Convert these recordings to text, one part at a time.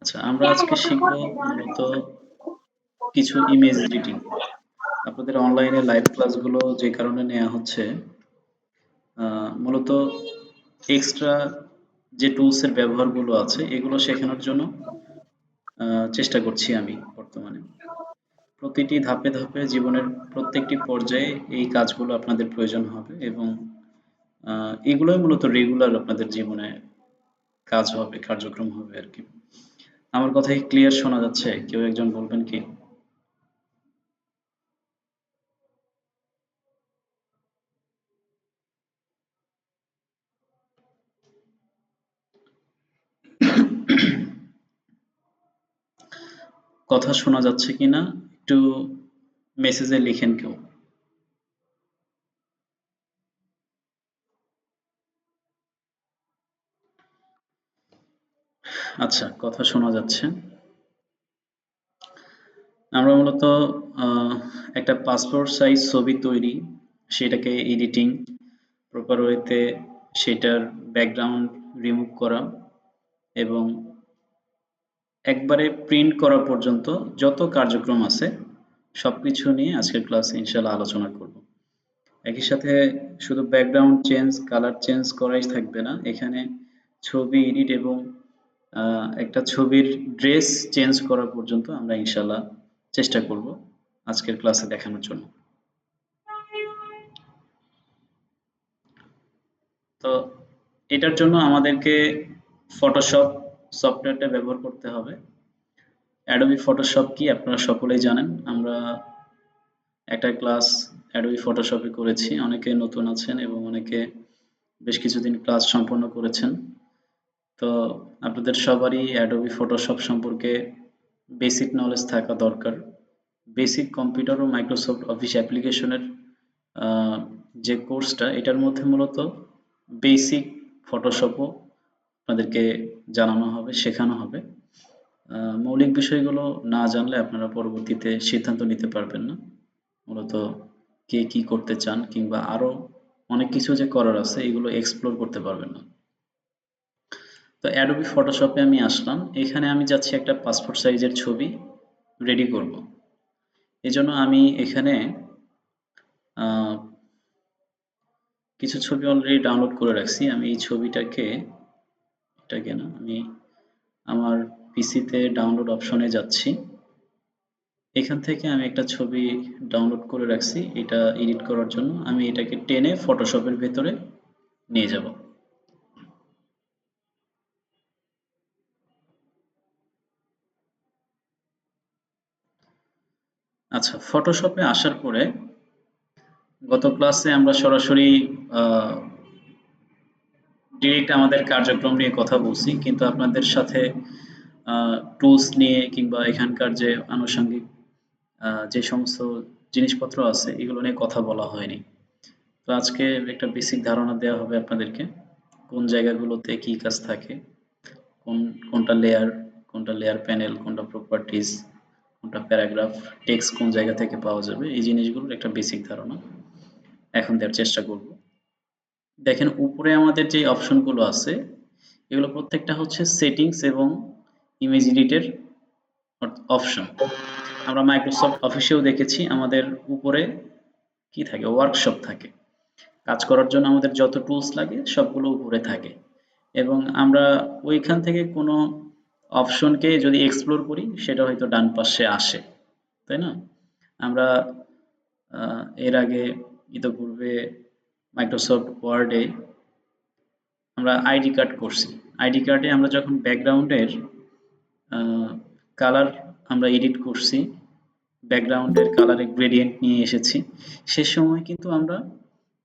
আচ্ছা, আমরা আজকে শিখব মূলত কিছু ইমেজ এডিটিং। আপনাদের অনলাইনে লাইভ ক্লাসগুলো যে কারণে নেওয়া হচ্ছে, মূলত এক্সট্রা যে টুলসের ব্যবহারগুলো আছে এগুলো শেখানোর জন্য চেষ্টা করছি আমি বর্তমানে। প্রতিটি ধাপে ধাপে জীবনের প্রত্যেকটি পর্যায়ে এই কাজগুলো আপনাদের প্রয়োজন হবে এবং এগুলোই মূলত রেগুলার আপনাদের জীবনে কাজ হবে, কার্যক্রম হবে আর কি। আমার কথা কি ক্লিয়ার শোনা যাচ্ছে? কেউ একজন বলবেন কি? কথা শোনা যাচ্ছে কিনা একটু মেসেজে লিখেন কেউ। আচ্ছা, কথা শোনা যাচ্ছে। আমরা মূলত আহ, একটা পাসপোর্ট সাইজ ছবি তৈরি, সেটাকে এডিটিং প্রপার ওয়েতে, সেটার ব্যাকগ্রাউন্ড রিমুভ করা এবং একবারে প্রিন্ট করা পর্যন্ত যত কার্যক্রম আছে সবকিছু নিয়ে আজকের ক্লাসে ইনশাল্লাহ আলোচনা করব। একই সাথে শুধু ব্যাকগ্রাউন্ড চেঞ্জ, কালার চেঞ্জ করাই থাকবে না, এখানে ছবি এডিট এবং একটা ছবির ড্রেস চেঞ্জ করা পর্যন্ত আমরা ইনশাল্লাহ চেষ্টা করব আজকের ক্লাসে দেখানোর জন্য। তো এটার জন্য আমাদেরকে ফটোশপ সফটওয়্যারটা ব্যবহার করতে হবে। অ্যাডোবি ফটোশপ কি আপনারা সকলেই জানেন। আমরা একটা ক্লাস অ্যাডোবি ফটোশপে করেছি, অনেকে নতুন আছেন এবং অনেকে বেশ কিছুদিন ক্লাস সম্পন্ন করেছেন। তো আপনাদের সবারই অ্যাডোবি ফটোশপ সম্পর্কে বেসিক নলেজ থাকা দরকার। বেসিক কম্পিউটার ও মাইক্রোসফট অফিস অ্যাপ্লিকেশনের যে কোর্সটা, এটার মধ্যে মূলত বেসিক ফটোশপও আপনাদেরকে জানানো হবে, শেখানো হবে। মৌলিক বিষয়গুলো না জানলে আপনারা পরবর্তীতে সিদ্ধান্ত নিতে পারবেন না। মূলত কে কি করতে চান কিংবা আরো অনেক কিছু যে করার আছে এগুলো এক্সপ্লোর করতে পারবেন না। তো অ্যাডোবি ফটোশপে আমি আসলাম, এখানে আমি যাচ্ছি একটা পাসপোর্ট সাইজের ছবি রেডি করব। এজন্য আমি এখানে আহ, কিছু ছবি অলরেডি ডাউনলোড করে রাখছি। আমি এই ছবিটাকে, এটাকে না, আমি আমার পিসিতে ডাউনলোড অপশনে যাচ্ছি। এখান থেকে আমি একটা ছবি ডাউনলোড করে রাখছি, এটা এডিট করার জন্য আমি এটাকে টেনে ফটোশপের ভেতরে নিয়ে যাব। আচ্ছা, ফটোশপে আসার পরে গত ক্লাসে আমরা সরাসরি ডিরেক্ট আমাদের কার্যক্রম নিয়ে কথা বলছি, কিন্তু আপনাদের সাথে টুলস নিয়ে কিংবা এখানকার যে আনুষঙ্গিক যে সমস্ত জিনিসপত্র আছে এগুলো নিয়ে কথা বলা হয়নি। তো আজকে একটা বেসিক ধারণা দেওয়া হবে আপনাদেরকে, কোন জায়গাগুলোতে কি কাজ থাকে, কোন কোনটা লেয়ার, কোনটা লেয়ার প্যানেল, কোনটা প্রপার্টিজ, কোনটা প্যারাগ্রাফ, টেক্সট কোন জায়গা থেকে পাওয়া যাবে, এই জিনিসগুলোর একটা বেসিক ধারণা এখন দেওয়ার চেষ্টা করব। দেখেন উপরে আমাদের যে অপশনগুলো আছে এগুলো প্রত্যেকটা হচ্ছে সেটিংস এবং ইমেজ এডিটের অপশন। আমরা মাইক্রোসফট অফিসেও দেখেছি আমাদের উপরে কি থাকে, ওয়ার্কশপ থাকে। কাজ করার জন্য আমাদের যত টুলস লাগে সবগুলো উপরে থাকে এবং আমরা ওইখান থেকে কোনো অপশনকে যদি এক্সপ্লোর করি সেটা হয়তো ডান পাশে আসে, তাই না? আমরা এর আগে ইতোপূর্বে মাইক্রোসফট ওয়ার্ডে আমরা আইডি কার্ড করছি। আইডি কার্ডে আমরা যখন ব্যাকগ্রাউন্ডের কালার আমরা এডিট করছি, ব্যাকগ্রাউন্ডের কালারে গ্রেডিয়েন্ট নিয়ে এসেছি, সে সময় কিন্তু আমরা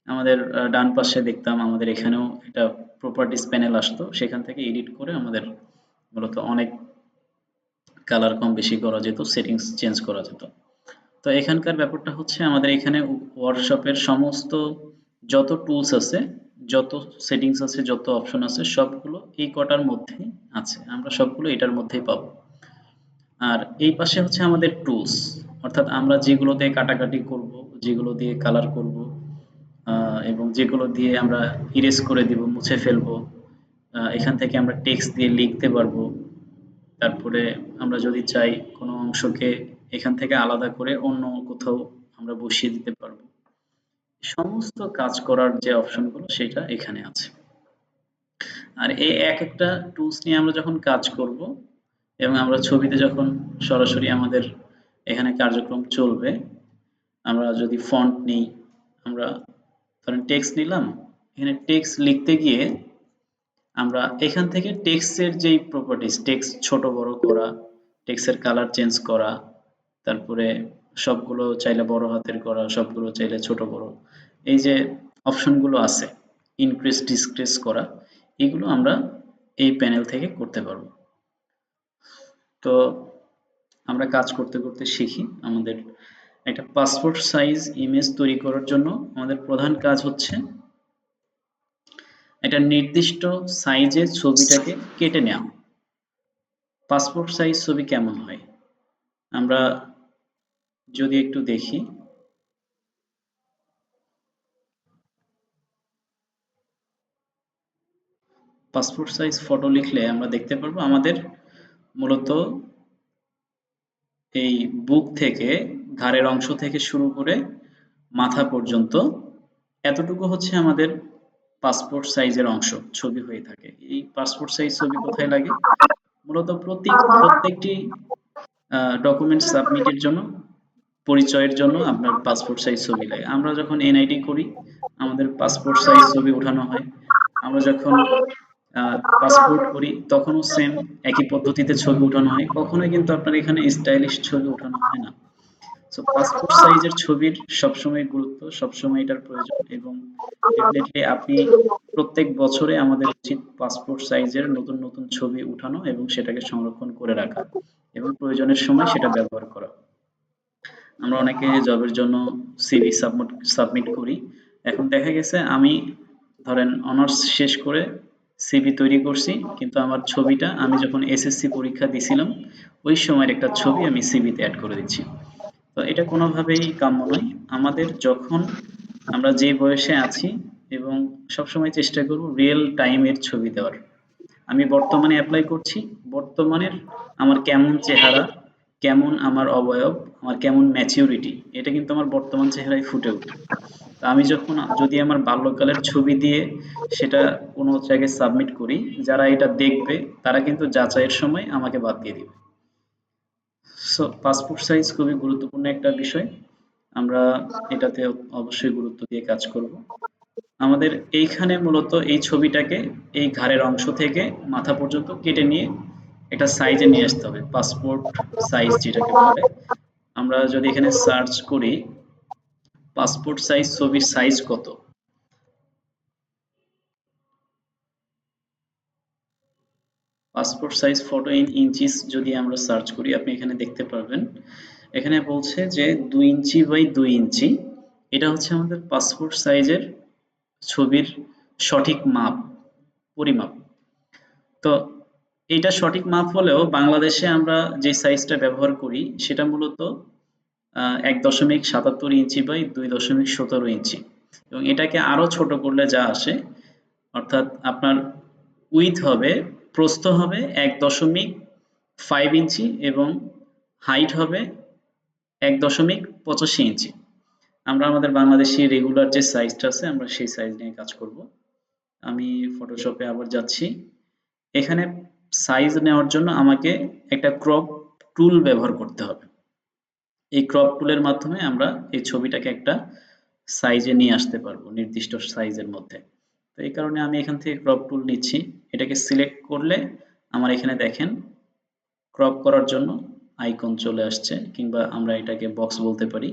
আমাদের ডান পাশে দেখতাম আমাদের এখানেও একটা প্রপার্টিস প্যানেল আসতো, সেখান থেকে এডিট করে আমাদের মূলত অনেক কালার কম বেশি করা যেত, সেটিংস চেঞ্জ করা যেত। তো এখানকার ব্যাপারটা হচ্ছে আমাদের এখানে ওয়ার্কশপের সমস্ত যত টুলস আছে, যত সেটিংস আছে, যত অপশন আছে সবগুলো এই কটার মধ্যেই আছে, আমরা সবগুলো এটার মধ্যেই পাবো। আর এই পাশে হচ্ছে আমাদের টুলস, অর্থাৎ আমরা যেগুলো দিয়ে কাটাকাটি করব, যেগুলো দিয়ে কালার করব এবং যেগুলো দিয়ে আমরা ইরেজ করে দিব, মুছে ফেলবো, এখান থেকে আমরা টেক্সট দিয়ে লিখতে পারবো। তারপরে আমরা যদি চাই কোনো অংশকে এখান থেকে আলাদা করে অন্য কোথাও আমরা বসিয়ে দিতে পারবো। সমস্ত কাজ করার যে অপশনগুলো সেটা এখানে আছে। আর এই এক একটা টুলস নিয়ে আমরা যখন কাজ করব এবং আমরা ছবিতে যখন সরাসরি আমাদের এখানে কার্যক্রম চলবে, আমরা যদি ফন্ট নিই, আমরা ধরেন টেক্সট নিলাম, এখানে টেক্সট লিখতে গিয়ে আমরা এখান থেকে টেক্সটের যেই প্রপার্টিস, টেক্সট ছোট বড় করা, টেক্সটের কালার চেঞ্জ করা, তারপরে সবগুলো চাইলে বড় হাতের করা, সবগুলো চাইলে ছোট বড়, এই যে অপশনগুলো আছে, ইনক্রিজ ডিসক্রিজ করা, এগুলো আমরা এই প্যানেল থেকে করতে পারবো। তো আমরা কাজ করতে করতে শিখি। আমাদের একটা পাসপোর্ট সাইজ ইমেজ তৈরি করার জন্য আমাদের প্রধান কাজ হচ্ছে একটা নির্দিষ্ট সাইজে ছবিটাকে কেটে নেওয়া। পাসপোর্ট সাইজ ছবি কেমন হয় আমরা যদি একটু দেখি, পাসপোর্ট সাইজ ফটো লিখলে আমরা দেখতে পারবো আমাদের মূলত এই বুক থেকে, ঘাড়ের অংশ থেকে শুরু করে মাথা পর্যন্ত এতটুকু হচ্ছে আমাদের পাসপোর্ট সাইজের অংশ ছবি হয়ে থাকে। এই পাসপোর্ট সাইজ ছবি কোথায় লাগে? মূলত প্রত্যেকটি ডকুমেন্ট সাবমিটের জন্য, পরিচয়ের জন্য আপনার পাসপোর্ট সাইজ ছবি লাগে। আমরা যখন এনআইডি করি আমাদের পাসপোর্ট সাইজ ছবি উঠানো হয়। আমরা যখন পাসপোর্ট করি তখনও সেম একই পদ্ধতিতে ছবি উঠানো হয়। কখনোই কিন্তু আপনার এখানে স্টাইলিশ ছবি উঠানো হয় না। সো পাসপোর্ট সাইজের ছবির সবসময় গুরুত্ব, সবসময় এটার প্রয়োজন, এবং ডেফিনেটলি আপনি প্রত্যেক বছরে আমাদের উচিত পাসপোর্ট সাইজের নতুন নতুন ছবি উঠানো এবং সেটাকে সংরক্ষণ করে রাখা এবং প্রয়োজনের সময় সেটা ব্যবহার করা। আমরা অনেকে জবের জন্য সিভি সাবমিট করি। এখন দেখা গেছে আমি ধরেন অনার্স শেষ করে সিভি তৈরি করছি, কিন্তু আমার ছবিটা আমি যখন এসএসসি পরীক্ষা দিছিলাম ওই সময়ের একটা ছবি আমি সিভিতে অ্যাড করে দিচ্ছি। তো এটা কোনোভাবেই কাম্য নয়। আমাদের যখন আমরা যে বয়সে আছি এবং সবসময় চেষ্টা করব রিয়েল টাইমের ছবি দেওয়ার। আমি বর্তমানে এপ্লাই করছি, বর্তমানের আমার কেমন চেহারা, কেমন আমার অবয়ব, আমার কেমন ম্যাচিউরিটি, এটা কিন্তু আমার বর্তমান চেহারায় ফুটে ওঠে। তো আমি যখন যদি আমার বাল্যকালের ছবি দিয়ে সেটা কোনো জায়গায় সাবমিট করি, যারা এটা দেখবে তারা কিন্তু যাচাইয়ের সময় আমাকে বাদ দিয়ে দিবে। সো পাসপোর্ট সাইজ খুবই গুরুত্বপূর্ণ একটা বিষয়। আমরা এটাতে অবশ্যই গুরুত্ব দিয়ে কাজ করব। আমাদের এইখানে মূলত এই ছবিটাকে এই ঘাড়ের অংশ থেকে মাথা পর্যন্ত কেটে নিয়ে একটা সাইজে নিয়ে আসতে হবে, পাসপোর্ট সাইজ যেটাকে বলে। আমরা যদি এখানে সার্চ করি পাসপোর্ট সাইজ ছবির সাইজ কত, passport size photo in inches যদি আমরা সার্চ করি আপনি এখানে দেখতে পারবেন, এখানে বলছে যে 2 ইঞ্চি বাই 2 ইঞ্চি, এটা হচ্ছে আমাদের পাসপোর্ট সাইজের ছবির সঠিক মাপ, পরিমাপ। তো এইটা সঠিক মাপ হলেও বাংলাদেশে আমরা যে সাইজটা ব্যবহার করি সেটা মূলত 1.77 ইঞ্চি বাই 2.17 ইঞ্চি, এবং এটাকে আরো ছোট করলে যা আসে, অর্থাৎ আপনার উইথ হবে, প্রস্থ হবে 1.5 ইঞ্চি এবং হাইট হবে 1.85 ইঞ্চি। আমরা আমাদের বাংলাদেশি রেগুলার যে সাইজটা আছে আমরা সেই সাইজ নিয়ে কাজ করব। আমি ফটোশপে আবার যাচ্ছি। এখানে সাইজ নেওয়ার জন্য আমাকে একটা ক্রপ টুল ব্যবহার করতে হবে। এই ক্রপ টুলের মাধ্যমে আমরা এই ছবিটাকে একটা সাইজে নিয়ে আসতে পারবো, নির্দিষ্ট সাইজের মধ্যে। তো এই কারণে আমি এখান থেকে ক্রপ টুল নিচ্ছি। এটাকে সিলেক্ট করলে আমার এখানে দেখেন ক্রপ করার জন্য আইকন চলে আসছে, কিংবা আমরা এটাকে বক্স বলতে পারি।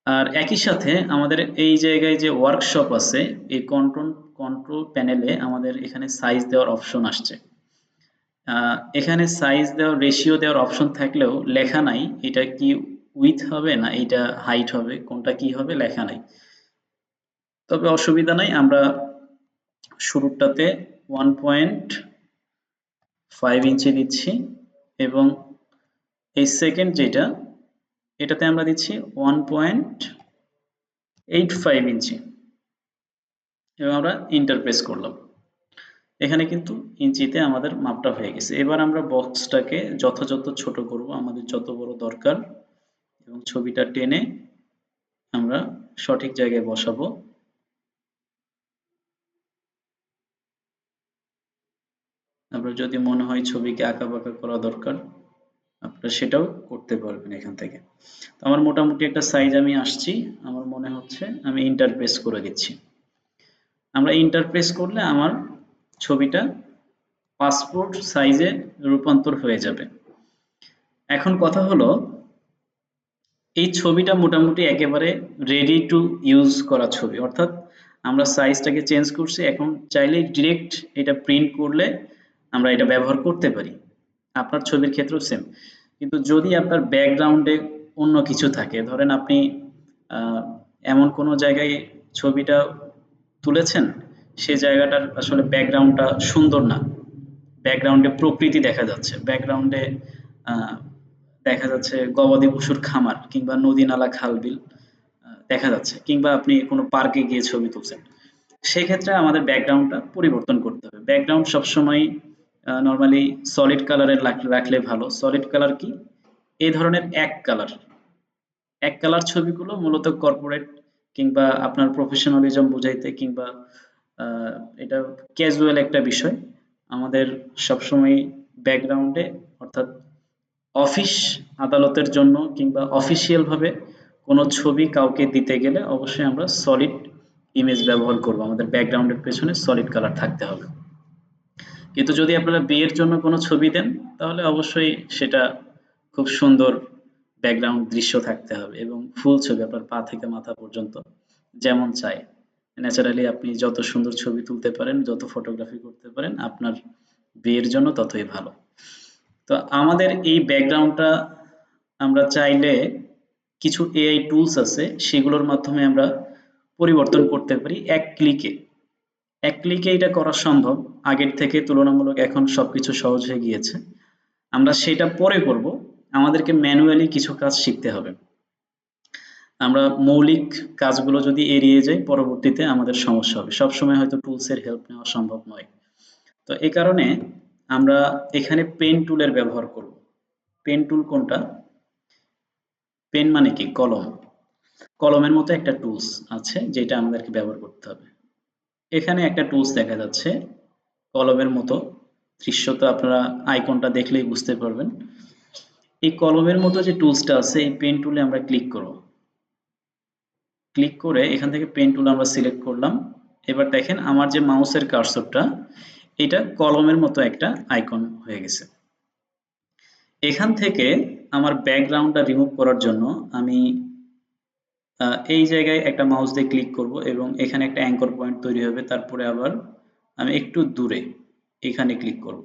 আর একই সাথে আমাদের এই জায়গায় যে ওয়ার্কশপ আছে, এই কন্ট্রোল প্যানেলে আমাদের এখানে সাইজ দেওয়ার অপশন আসছে। এখানে সাইজ দেওয়ার, রেশিও দেওয়ার অপশন থাকলেও লেখা নাই এটা কি উইথ হবে না এটা হাইট হবে, কোনটা কি হবে লেখা নাই। তবে অসুবিধা নাই, আমরা শুরুটাতে 1.5 ইঞ্চি দিচ্ছি এবং এই সেকেন্ড যেটা, এটাতে আমরা দিচ্ছি 1.85 ইঞ্চি এবং আমরা ইন্টার প্রেস করলাম। এখানে কিন্তু ইঞ্চিতে আমাদের মাপটা হয়ে গেছে। এবার আমরা বক্সটাকে যথাযথ ছোট করব, আমাদের যত বড় দরকার, এবং ছবিটা টেনে আমরা সঠিক জায়গায় বসাবো। আপনার যদি মনে হয় ছবিকে আঁকাবাঁকা করা দরকার, আপনারা সেটাও করতে পারবেন এখান থেকে। তো আমার মোটামুটি একটা সাইজ আমি আসছি, আমার মনে হচ্ছে আমি ইন্টার প্রেস করে দিচ্ছি। আমরা ইন্টার প্রেস করলে আমার ছবিটা পাসপোর্ট সাইজে রূপান্তর হয়ে যাবে। এখন কথা হলো, এই ছবিটা মোটামুটি একেবারে রেডি টু ইউজ করা ছবি, অর্থাৎ আমরা সাইজটাকে চেঞ্জ করছি, এখন চাইলে ডিরেক্ট এটা প্রিন্ট করলে আমরা এটা ব্যবহার করতে পারি। আপনার ছবির ক্ষেত্রেও সেম। কিন্তু যদি আপনার ব্যাকগ্রাউন্ডে অন্য কিছু থাকে, ধরেন আপনি আহ, এমন কোনো জায়গায় ছবিটা তুলেছেন, সে জায়গাটার আসলে ব্যাকগ্রাউন্ডটা সুন্দর না, ব্যাকগ্রাউন্ডে প্রকৃতি দেখা যাচ্ছে, ব্যাকগ্রাউন্ডে দেখা যাচ্ছে গবাদি পশুর খামার কিংবা নদী নালা খাল বিল দেখা যাচ্ছে, কিংবা আপনি কোনো পার্কে গিয়ে ছবি তুলছেন, সেক্ষেত্রে আমাদের ব্যাকগ্রাউন্ডটা পরিবর্তন করতে হবে। ব্যাকগ্রাউন্ড সবসময় নর্মালি সলিড কালারের রাখলে ভালো। সলিড কালার কি? এই ধরনের এক কালার, এক কালার ছবিগুলো মূলত কর্পোরেট কিংবা আপনার প্রফেশনালিজম বুঝাইতে, কিংবা আহ, এটা ক্যাজুয়াল একটা বিষয়। আমাদের সবসময় ব্যাকগ্রাউন্ডে, অর্থাৎ অফিস আদালতের জন্য কিংবা অফিসিয়াল ভাবে কোনো ছবি কাউকে দিতে গেলে অবশ্যই আমরা সলিড ইমেজ ব্যবহার করব, আমাদের ব্যাকগ্রাউন্ডের পেছনে সলিড কালার থাকতে হবে। কিন্তু যদি আপনারা বিয়ের জন্য কোনো ছবি দেন, তাহলে অবশ্যই সেটা খুব সুন্দর ব্যাকগ্রাউন্ড দৃশ্য থাকতে হবে, এবং ফুল ছবি আপনার পা থেকে মাথা পর্যন্ত যেমন চাই ন্যাচারালি আপনি যত সুন্দর ছবি তুলতে পারেন, যত ফটোগ্রাফি করতে পারেন, আপনার বিয়ের জন্য ততই ভালো। তো আমাদের এই ব্যাকগ্রাউন্ডটা আমরা চাইলে কিছু এআই টুলস আছে, সেগুলোর মাধ্যমে আমরা পরিবর্তন করতে পারি এক ক্লিকে। এক ক্লিকে এটা করা সম্ভব। আগের থেকে তুলনামূলক এখন সবকিছু সহজ হয়ে গিয়েছে। আমরা সেটা পরে করব। আমাদেরকে ম্যানুয়ালি কিছু কাজ শিখতে হবে। আমরা মৌলিক কাজগুলো যদি এড়িয়ে যাই, পরবর্তীতে আমাদের সমস্যা হবে। সবসময় হয়তো টুলসের হেল্প নেওয়া সম্ভব নয়। তো এই কারণে আমরা এখানে পেন টুলের ব্যবহার করব। পেন টুল কোনটা? পেন মানে কি? কলম। কলমের মতো একটা টুলস আছে যেটা আমাদেরকে ব্যবহার করতে হবে। এখানে একটা টুলস দেখা যাচ্ছে কলমের মতো দৃশ্য, তো আপনারা আইকনটা দেখলেই বুঝতে পারবেন। এই কলমের মতো যে টুলসটা আছে, এই পেন টুলে আমরা ক্লিক করব। ক্লিক করে এখান থেকে পেন টুল আমরা সিলেক্ট করলাম। এবার দেখেন আমার যে মাউসের কার্সরটা, এটা কলমের মতো একটা আইকন হয়ে গেছে। এখান থেকে আমার ব্যাকগ্রাউন্ডটা রিমুভ করার জন্য আমি এই জায়গায় একটা মাউস দিয়ে ক্লিক করব, এবং এখানে একটা অ্যাঙ্কর পয়েন্ট তৈরি হবে। তারপরে আবার আমি একটু দূরে এখানে ক্লিক করব,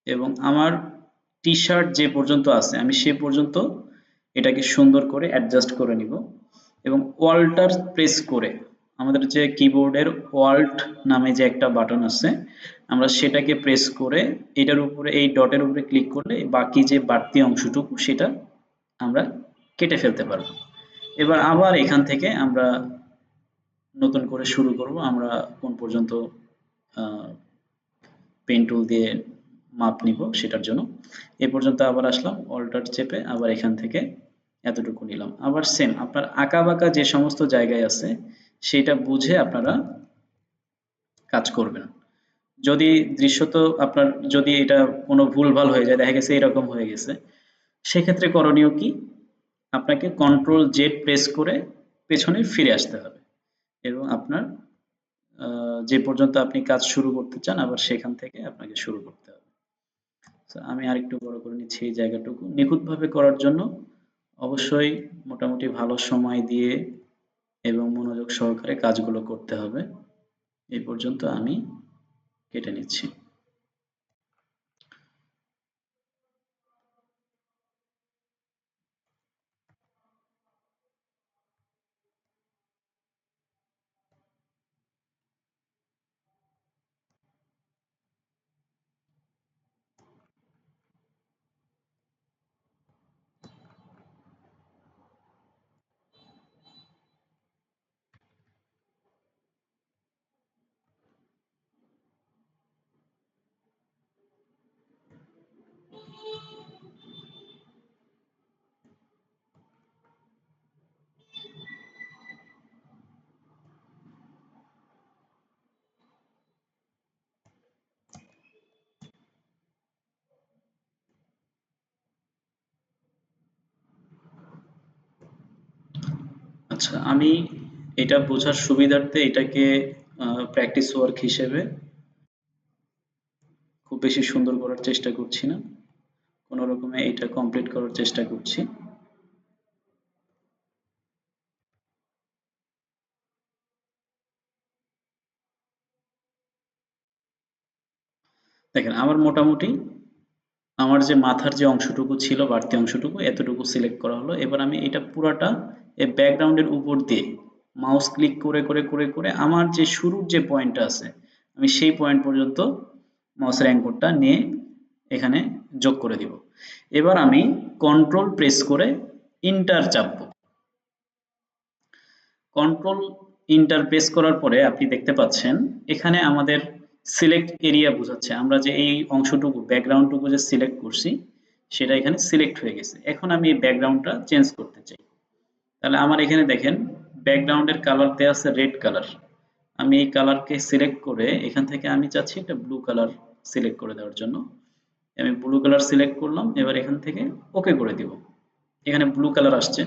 এবং আমার টি শার্ট যে পর্যন্ত আছে আমি সে পর্যন্ত এটাকে সুন্দর করে অ্যাডজাস্ট করে নিব, এবং ওয়াল্টার প্রেস করে আমাদের যে কিবোর্ডের ওয়াল্ট নামে যে একটা বাটন আছে, আমরা সেটাকে প্রেস করে এটার উপরে, এই ডটের উপরে ক্লিক করলে বাকি যে বাড়তি অংশটুকু সেটা আমরা কেটে ফেলতে পারবো। এবার আবার এখান থেকে আমরা নতুন করে শুরু করব। আমরা কোন পর্যন্ত পেন টুল দিয়ে মাপ নিব সেটার জন্য। এ পর্যন্ত আবার আসলাম, অল্টার চেপে আবার এখান থেকে এতটুকু নিলাম। আবার সেম আপনার আঁকা বাঁকা যে সমস্ত জায়গায় আছে সেটা বুঝে আপনারা কাজ করবেন। যদি দৃশ্যত আপনার, যদি এটা কোনো ভুলভাল হয়ে যায়, দেখা গেছে এরকম হয়ে গেছে, সেক্ষেত্রে করণীয় কি? আপনাকে কন্ট্রোল জেড প্রেস করে পেছনে ফিরে আসতে হবে, এবং আপনার যে পর্যন্ত আপনি কাজ শুরু করতে চান আবার সেখান থেকে আপনাকে শুরু করতে হবে। তো আমি আরেকটু বড় করে নিচ্ছি এই জায়গাটুকু। নিখুঁতভাবে করার জন্য অবশ্যই মোটামুটি ভালো সময় দিয়ে এবং মনোযোগ সহকারে কাজগুলো করতে হবে। এই পর্যন্ত আমি কেটে নিচ্ছি। আচ্ছা, আমি এটা বোঝার সুবিধার্থে এটাকে প্র্যাকটিস ওয়ার্ক হিসেবে খুব বেশি সুন্দর করার চেষ্টা করছি না, কোনো রকমে এটা কমপ্লিট করার চেষ্টা করছি। দেখেন আমার মোটামুটি আমার যে মাথার যে অংশটুকু ছিল, বাড়তি অংশটুকু এতটুকু সিলেক্ট করা হলো। এবার আমি এটা পুরাটা এই ব্যাকগ্রাউন্ডের উপর দিয়ে মাউস ক্লিক করে করে করে করে আমার যে শুরুর যে পয়েন্টটা আছে আমি সেই পয়েন্ট পর্যন্ত মাউসের অ্যাঙ্গলটা নিয়ে এখানে যোগ করে দিব। এবার আমি কন্ট্রোল প্রেস করে ইন্টার চাপবো। কন্ট্রোল ইন্টার প্রেস করার পরে আপনি দেখতে পাচ্ছেন এখানে আমাদের সিলেক্ট এরিয়া বোঝাচ্ছে, আমরা যে এই অংশটুকু ব্যাকগ্রাউন্ডটুকু যে সিলেক্ট করছি সেটা এখানে সিলেক্ট হয়ে গেছে। এখন আমি এই ব্যাকগ্রাউন্ডটা চেঞ্জ করতে চাই, তাহলে আমার এখানে দেখেন ব্যাকগ্রাউন্ডের কালার দেওয়া আছে রেড কালার। আমি এই কালারকে সিলেক্ট করে এখান থেকে আমি চাচ্ছি একটা ব্লু কালার সিলেক্ট করে দেওয়ার জন্য। আমি ব্লু কালার সিলেক্ট করলাম, এবার এখান থেকে ওকে করে দিব। এখানে ব্লু কালার আসছে।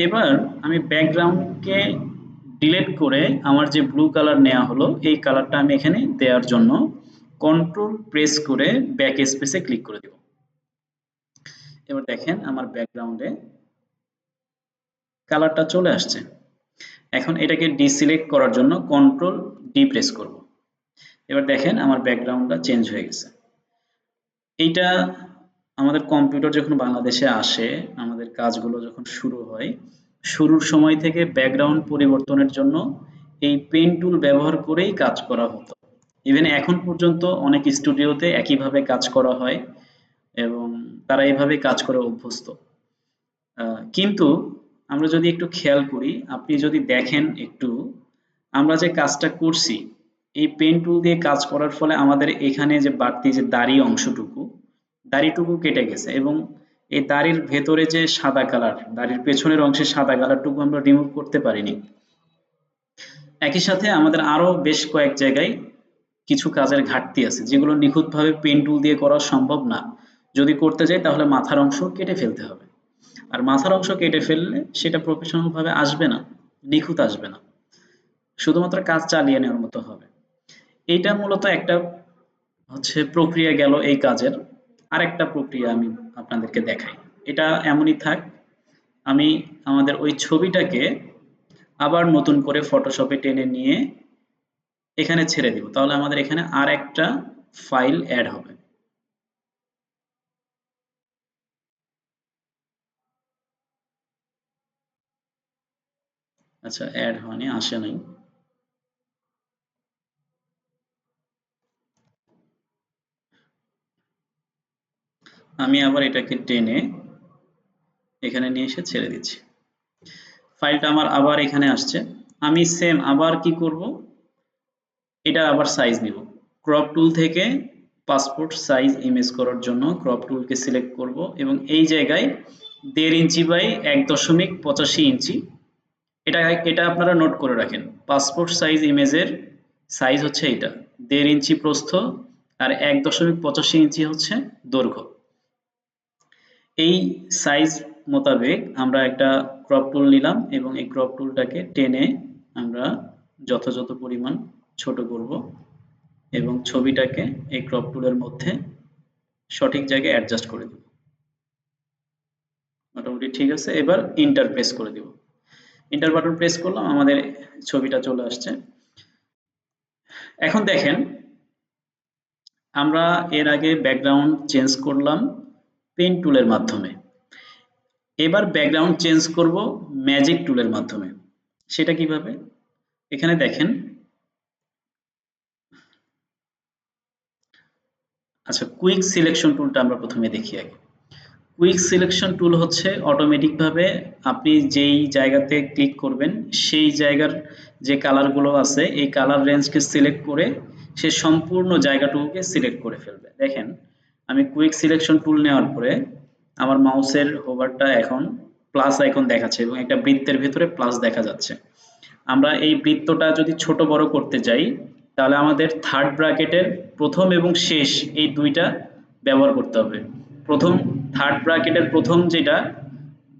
এবার আমি ব্যাকগ্রাউন্ডকে ডিলিট করে আমার যে ব্লু কালার নেওয়া হলো এই কালারটা আমি এখানে দেওয়ার জন্য কন্ট্রোল প্রেস করে ব্যাক স্পেসে ক্লিক করে দেব। এবার দেখেন আমার ব্যাকগ্রাউন্ডে কালারটা চলে আসছে। এখন এটাকে ডিসিলেক্ট করার জন্য কন্ট্রোল ডি প্রেস করব। এবার দেখেন আমার ব্যাকগ্রাউন্ডটা চেঞ্জ হয়ে গেছে। এইটা আমাদের কম্পিউটার যখন বাংলাদেশে আসে, আমাদের কাজগুলো যখন শুরু হয়, শুরুর সময় থেকে ব্যাকগ্রাউন্ড পরিবর্তনের জন্য এই পেন টুল ব্যবহার করেই কাজ করা হতো। ইভেন এখন পর্যন্ত অনেক স্টুডিওতে একইভাবে কাজ করা হয় এবং তারা এইভাবে কাজ করে অভ্যস্ত। কিন্তু আমরা যদি একটু খেয়াল করি, আপনি যদি দেখেন একটু, আমরা যে কাজটা করছি এই পেন টুল দিয়ে কাজ করার ফলে আমাদের এখানে যে বাড়তি যে দাড়ি অংশটুকু, দাড়িটুকু কেটে গেছে এবং এই দাড়ির ভেতরে যে সাদা কালার, দাড়ির পেছনের অংশে সাদা কালারটুকু আমরা রিমুভ করতে পারিনি। একই সাথে আমাদের আরো বেশ কয়েক জায়গায় কিছু কাজের ঘাটতি আছে যেগুলো নিখুঁতভাবে পেন টুল দিয়ে করা সম্ভব না। যদি করতে যাই তাহলে মাথার অংশ কেটে ফেলতে হবে, আর মাথার অংশ কেটে ফেললে সেটা প্রফেশনাল ভাবে আসবে না, নিখুঁত আসবে না, শুধুমাত্র কাজ চালিয়ে নেওয়ার মতো হবে। এইটা মূলত একটা হচ্ছে প্রক্রিয়া গেল এই কাজের। আরেকটা প্রক্রিয়া আমি আপনাদেরকে দেখাই। এটা এমনই থাক, আমি আমাদের ওই ছবিটাকে আবার নতুন করে ফটোশপে টেনে নিয়ে এখানে ছেড়ে দিব, তাহলে আমাদের এখানে আর একটা ফাইল অ্যাড হবে। আচ্ছা, অ্যাড হয়নি, আসে নাই। আমি আবার এটাকে টেনে এখানে নিয়ে এসে ছেড়ে দিচ্ছি। ফাইলটা আমার আবার এখানে আসছে। আমি সেম আবার কি করব, এটা আবার সাইজ নিব। ক্রপ টুল থেকে পাসপোর্ট সাইজ ইমেজ করার জন্য ক্রপ টুলকে সিলেক্ট করব এবং এই জায়গায় ১.৫ ইঞ্চি বাই ১.৮৫ ইঞ্চি, এটা এটা আপনারা নোট করে রাখেন। পাসপোর্ট সাইজ ইমেজের সাইজ হচ্ছে এটা, ১.৫ ইঞ্চি প্রস্থ আর ১.৮৫ ইঞ্চি হচ্ছে দৈর্ঘ্য। এই সাইজ মোতাবেক আমরা একটা ক্রপ টুল নিলাম এবং এই ক্রপ টুলটাকে টেনে আমরা যথাযথ পরিমাণ ছোট করব এবং ছবিটাকে এই ক্রপ টুলের মধ্যে সঠিক জায়গায় অ্যাডজাস্ট করে দেব। মোটামুটি ঠিক আছে। এবার ইন্টার প্রেস করে দিব। ইন্টার বাটন প্রেস করলাম, আমাদের ছবিটা চলে আসছে। এখন দেখেন আমরা এর আগে ব্যাকগ্রাউন্ড চেঞ্জ করলাম পেন টুলের মাধ্যমে, এবার ব্যাকগ্রাউন্ড চেঞ্জ করব ম্যাজিক টুলের মাধ্যমে। সেটা কিভাবে, এখানে দেখেন। আচ্ছা, কুইক সিলেকশন টুলটা আমরা প্রথমে দেখি আগে। কুইক সিলেকশন টুল হচ্ছে অটোমেটিক ভাবে আপনি যেই জায়গাতে ক্লিক করবেন সেই জায়গার যে কালারগুলো আছে এই কালার রেঞ্জকে সিলেক্ট করে সে সম্পূর্ণ জায়গাটুকুকে সিলেক্ট করে ফেলবে। দেখেন আমি কুইক সিলেকশন টুল নেওয়ার পরে আমার মাউসের হোভারটা এখন প্লাস আইকন দেখাচ্ছে এবং একটা বৃত্তের ভিতরে প্লাস দেখা যাচ্ছে। আমরা এই বৃত্তটা যদি ছোট বড় করতে যাই তাহলে আমাদের থার্ড ব্র্যাকেটের প্রথম এবং শেষ এই দুইটা ব্যবহার করতে হবে। প্রথম থার্ড ব্র্যাকেটের প্রথম যেটা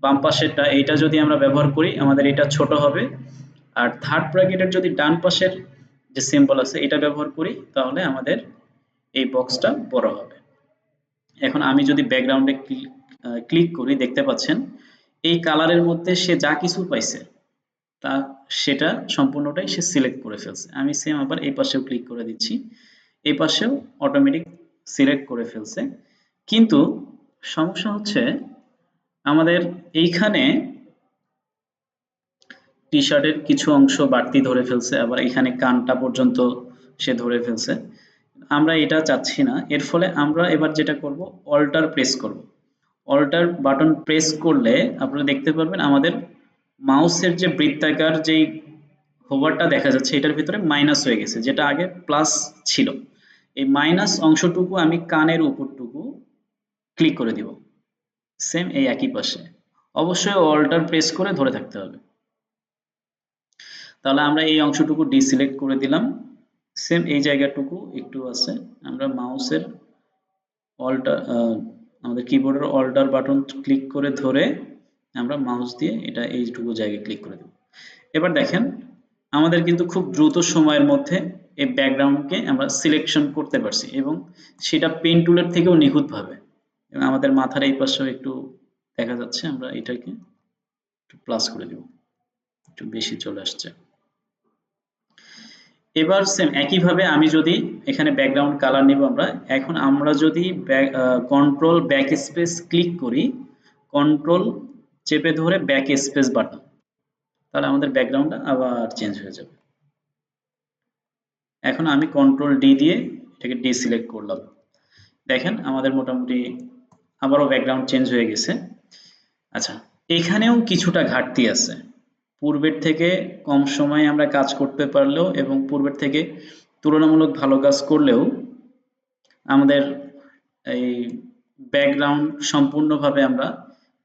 বাম পাশেরটা এইটা যদি আমরা ব্যবহার করি আমাদের এটা ছোট হবে, আর থার্ড ব্র্যাকেটের যদি ডান পাশের যে সিম্বল আছে এটা ব্যবহার করি তাহলে আমাদের এই বক্সটা বড় হবে। এখন আমি যদি ব্যাকগ্রাউন্ডে ক্লিক করি দেখতে পাচ্ছেন এই কালারের মধ্যে সে যা কিছু পাইছে তা সেটা সম্পূর্ণটাই সে সিলেক্ট করে ফেলছে। আমি সেম আবার এই পাশেও ক্লিক করে দিচ্ছি, এই পাশেও অটোমেটিক সিলেক্ট করে ফেলছে। কিন্তু সমস্যা হচ্ছে আমাদের এইখানে টি শার্টের কিছু অংশ বাড়তি ধরে ফেলছে, আবার এখানে কানটা পর্যন্ত সে ধরে ফেলছে। আমরা এটা চাচ্ছি না। এর ফলে আমরা এবার যেটা করব অল্টার প্রেস করব। অল্টার বাটন প্রেস করলে আপনারা দেখতে পারবেন আমাদের মাউসের যে বৃত্তাকার যেই হোভারটা দেখা যাচ্ছে এটার ভিতরে মাইনাস হয়ে গেছে, যেটা আগে প্লাস ছিল। এই মাইনাস অংশটুকু আমি কানের উপরটুকু ক্লিক করে দিব, সেম এই একই পাশে। অবশ্যই অল্টার প্রেস করে ধরে থাকতে হবে। তাহলে আমরা এই অংশটুকু ডিসিলেক্ট করে দিলাম। সেম এই জায়গাটুকু একটু আছে, আমরা মাউসের অল্টার আমাদের কিবোর্ডের অল্টার বাটন ক্লিক করে ধরে আমরা মাউস দিয়ে এটা এইটুকু জায়গায় ক্লিক করে দেব। এবার দেখেন আমাদের কিন্তু খুব দ্রুত সময়ের মধ্যে এই ব্যাকগ্রাউন্ডকে আমরা সিলেকশন করতে পারছি এবং সেটা পেন টুলের থেকেও নিখুঁতভাবে। এবং আমাদের মাথার এই পাশেও একটু দেখা যাচ্ছে, আমরা এটাকে একটু প্লাস করে দেব, একটু বেশি চলে আসছে। এবার সেম একইভাবে আমি যদি এখানে ব্যাকগ্রাউন্ড কালার নিব আমরা, এখন আমরা যদি কন্ট্রোল ব্যাক স্পেস ক্লিক করি, কন্ট্রোল চেপে ধরে ব্যাক স্পেস বাটন, তাহলে আমাদের ব্যাকগ্রাউন্ডটা আবার চেঞ্জ হয়ে যাবে। এখন আমি কন্ট্রোল ডি দিয়ে এটাকে ডিসিলেক্ট করলাম, দেখেন আমাদের মোটামুটি আবারও ব্যাকগ্রাউন্ড চেঞ্জ হয়ে গেছে। আচ্ছা, এখানেও কিছুটা ঘাটতি আছে। পূর্বের থেকে কম সময়ে আমরা কাজ করতে পারলেও এবং পূর্বের থেকে তুলনামূলক ভালো কাজ করলেও আমাদের এই ব্যাকগ্রাউন্ড সম্পূর্ণভাবে আমরা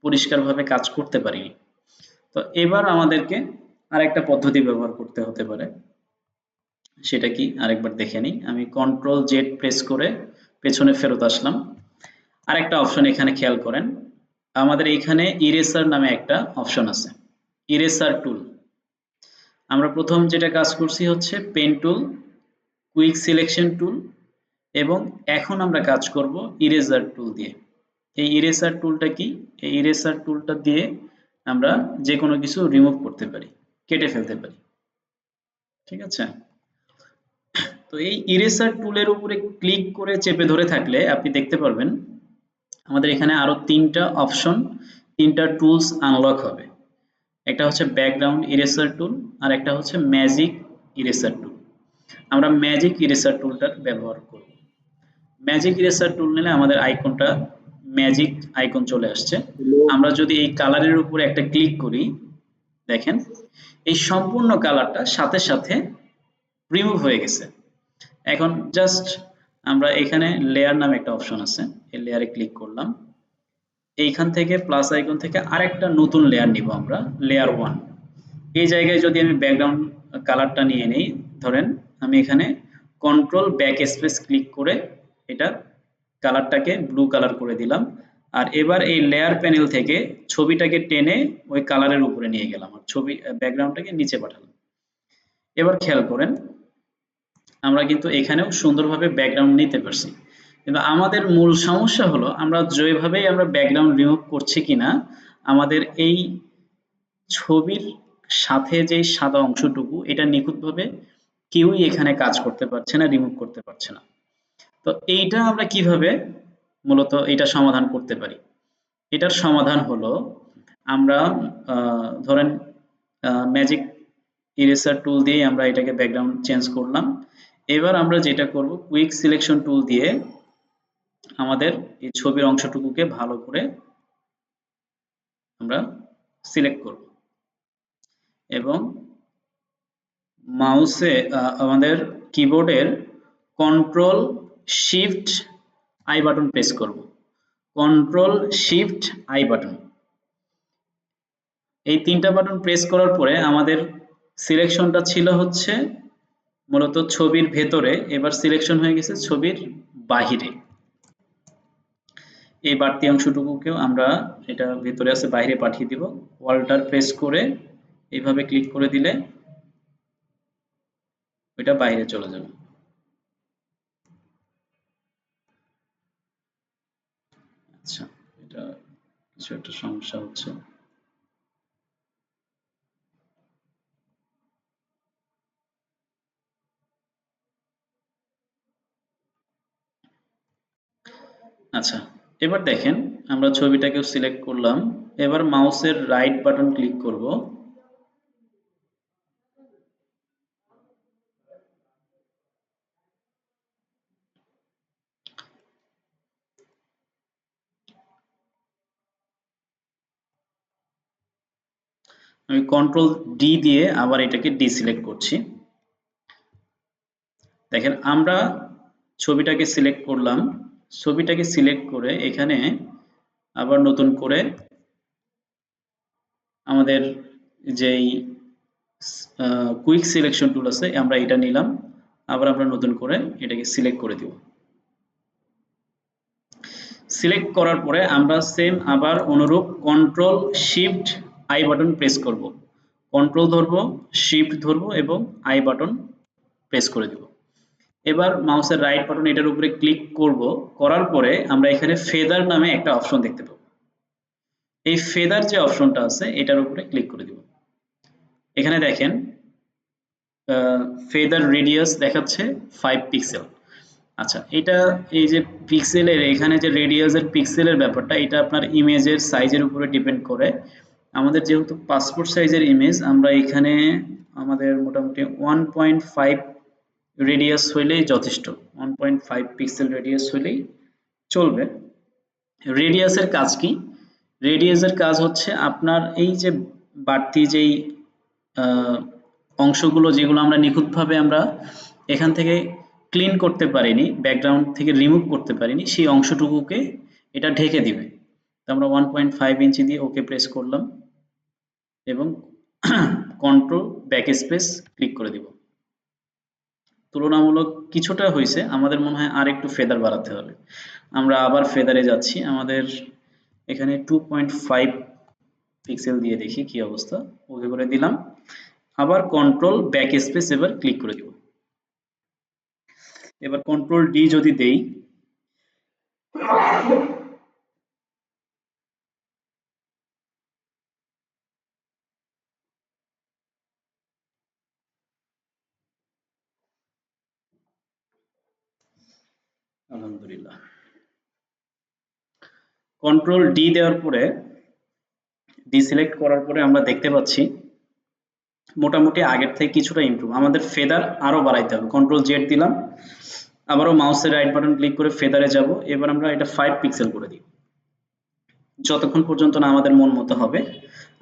পরিষ্কারভাবে কাজ করতে পারিনি। তো এবার আমাদেরকে আরেকটা পদ্ধতি ব্যবহার করতে হতে পারে, সেটা কি আরেকবার দেখে নিই। আমি কন্ট্রোল জেড প্রেস করে পেছনে ফেরত আসলাম। আরেকটা অপশন এখানে খেয়াল করেন, আমাদের এখানে ইরেসার নামে একটা অপশন আছে, ইরেসার টুল। আমরা প্রথম যেটা কাজ করছি হচ্ছে pen tool, quick selection tool, এবং এখন আমরা কাজ করব ইরেজার টুল দিয়ে। এই ইরেসার টুলটা কি? এই ইরেসার টুলটা দিয়ে আমরা যে কোনো কিছু রিমুভ করতে পারি, কেটে ফেলতে পারি। ঠিক আছে? তো এই ইরেসার টুলের উপরে ক্লিক করে চেপে ধরে থাকলে আপনি দেখতে পারবেন আমাদের এখানে আরো তিনটা অপশন, তিনটা টুলস আনলক হবে। একটা হচ্ছে ব্যাকগ্রাউন্ড ইরেসার টুল, আর একটা হচ্ছে ম্যাজিক ইরেসার টুল। আমরা ম্যাজিক ইরেসার টুলটার ব্যবহার করব। ম্যাজিক ইরেসার টুল নিলে আমাদের আইকনটা ম্যাজিক আইকন চলে আসছে। আমরা যদি এই কালারের উপরে একটা ক্লিক করি, দেখেন এই সম্পূর্ণ কালারটা সাথে সাথে রিমুভ হয়ে গেছে। এখন জাস্ট আমরা এখানে লেয়ার নামে একটা অপশন আছে, এই লেয়ারে ক্লিক করলাম। এইখান থেকে প্লাস আইকন থেকে আরেকটা নতুন লেয়ার নিব আমরা, লেয়ার 1। এই জায়গায় যদি আমি ব্যাকগ্রাউন্ড কালারটা নিয়ে নেই, ধরেন আমি এখানে কন্ট্রোল ব্যাক স্পেস ক্লিক করে এটা কালারটাকে ব্লু কালার করে দিলাম। আর এবার এই লেয়ার প্যানেল থেকে ছবিটাকে টেনে ওই কালারের উপরে নিয়ে গেলাম আর ছবি ব্যাকগ্রাউন্ডটাকে নিচে পাঠালাম। এবার খেয়াল করেন আমরা কিন্তু এখানেও সুন্দরভাবে ব্যাকগ্রাউন্ড নিতে পারছি। কিন্তু আমাদের মূল সমস্যা হলো আমরা যেভাবেই আমরা ব্যাকগ্রাউন্ড রিমুভ করছি কিনা আমাদের এই ছবির সাথে যে সাদা অংশটুকু এটা নিখুঁতভাবে কেউই এখানে কাজ করতে পারছে না, রিমুভ করতে পারছে না। তো এইটা আমরা কিভাবে মূলত এটা সমাধান করতে পারি? এটার সমাধান হলো আমরা ধরেন ম্যাজিক ইরেসার টুল দিয়ে আমরা এটাকে ব্যাকগ্রাউন্ড চেঞ্জ করলাম। এবার আমরা যেটা করব কুইক সিলেকশন টুল দিয়ে আমাদের এই ছবির অংশটুকুকে ভালো করে আমরা সিলেক্ট করব এবং মাউসে আমাদের কিবোর্ডের control shift I button press করব। কন্ট্রোল শিফট আই বাটন, এই তিনটা বাটন প্রেস করার পরে আমাদের সিলেকশনটা ছিল হচ্ছে মূলত ছবির ভেতরে, এবার সিলেকশন হয়ে গেছে ছবির বাহিরে। এই বাড়তি অংশটুকুকেও আমরা, এটা ভেতরে আছে বাইরে পাঠিয়ে দিব। অল্টার প্রেস করে এইভাবে ক্লিক করে দিলে ওইটা বাইরে চলে যাবে। আচ্ছা, এটা কিছু একটা সমস্যা হচ্ছে। আচ্ছা, এবার দেখেন আমরা ছবিটাকেও সিলেক্ট করলাম। এবার মাউসের রাইট বাটন ক্লিক করব। আমি কন্ট্রোল ডি দিয়ে আবার এটাকে ডিসিলেক্ট করছি। দেখেন আমরা ছবিটাকে সিলেক্ট করলাম। ছবিটাকে সিলেক্ট করে এখানে আবার নতুন করে আমাদের যেই কুইক সিলেকশন টুল আছে আমরা এটা নিলাম। আবার আমরা নতুন করে এটাকে সিলেক্ট করে দিব। সিলেক্ট করার পরে আমরা সেম আবার অনুরূপ control shift I button press করব। কন্ট্রোল ধরবো, শিফট ধরবো এবং আই বাটন প্রেস করে দিব। এবার মাউসের রাইট বাটন এটার উপরে ক্লিক করব। করার পরে আমরা এখানে ফেদার নামে একটা অপশন দেখতে পাবো। এই ফেদার যে অপশনটা আছে এটার উপরে ক্লিক করে দিব। এখানে দেখেন ফেদার রেডিয়াস দেখাচ্ছে 5 পিক্সেল। আচ্ছা, এটা এই যে পিক্সেলের এখানে যে রেডিয়াসের পিক্সেলের ব্যাপারটা, এটা আপনার ইমেজের সাইজের উপরে ডিপেন্ড করে। আমাদের যেহেতু পাসপোর্ট সাইজের ইমেজ, আমরা এখানে আমাদের মোটামুটি 1.5 রেডিয়াস হইলেই যথেষ্ট। 1.5 পিক্সেল রেডিয়াস হইলেই চলবে। রেডিয়াসের কাজ কি? রেডিয়াসের কাজ হচ্ছে আপনার এই যে বাড়তি যেই আহ, অংশগুলো যেগুলো আমরা নিখুঁতভাবে আমরা এখান থেকে ক্লিন করতে পারিনি, ব্যাকগ্রাউন্ড থেকে রিমুভ করতে পারিনি, সেই অংশটুকুকে এটা ঢেকে দিবে। তো আমরা 1.5 ইঞ্চি দিয়ে ওকে প্রেস করলাম এবং কন্ট্রোল ব্যাক স্পেস ক্লিক করে দিব। তুলনামূলক কিছুটা হয়েছে, আমাদের মনে হয় আর একটু ফেদার বাড়াতে হবে। আমরা আবার ফেদারে যাচ্ছি, আমাদের এখানে 2.5 পিক্সেল দিয়ে দেখি কি অবস্থা। ওকে করে দিলাম। আবার কন্ট্রোল ব্যাক স্পেস এবার ক্লিক করে দিব। এবার কন্ট্রোল ডি যদি দেই, আলহামদুলিল্লাহ, কন্ট্রোল ডি দেওয়ার পরে ডিসিলেক্ট করার পরে আমরা দেখতে পাচ্ছি মোটামুটি আগের থেকে কিছুটা ইমপ্রুভ। আমাদের ফেদার আরো বাড়াইতে হবে। কন্ট্রোল জেড দিলাম, আবারও মাউসের রাইট বাটন ক্লিক করে ফেদারে যাব। এবার আমরা এটা 5 পিক্সেল করে দিই, যতক্ষণ পর্যন্ত না আমাদের মন মতো হবে।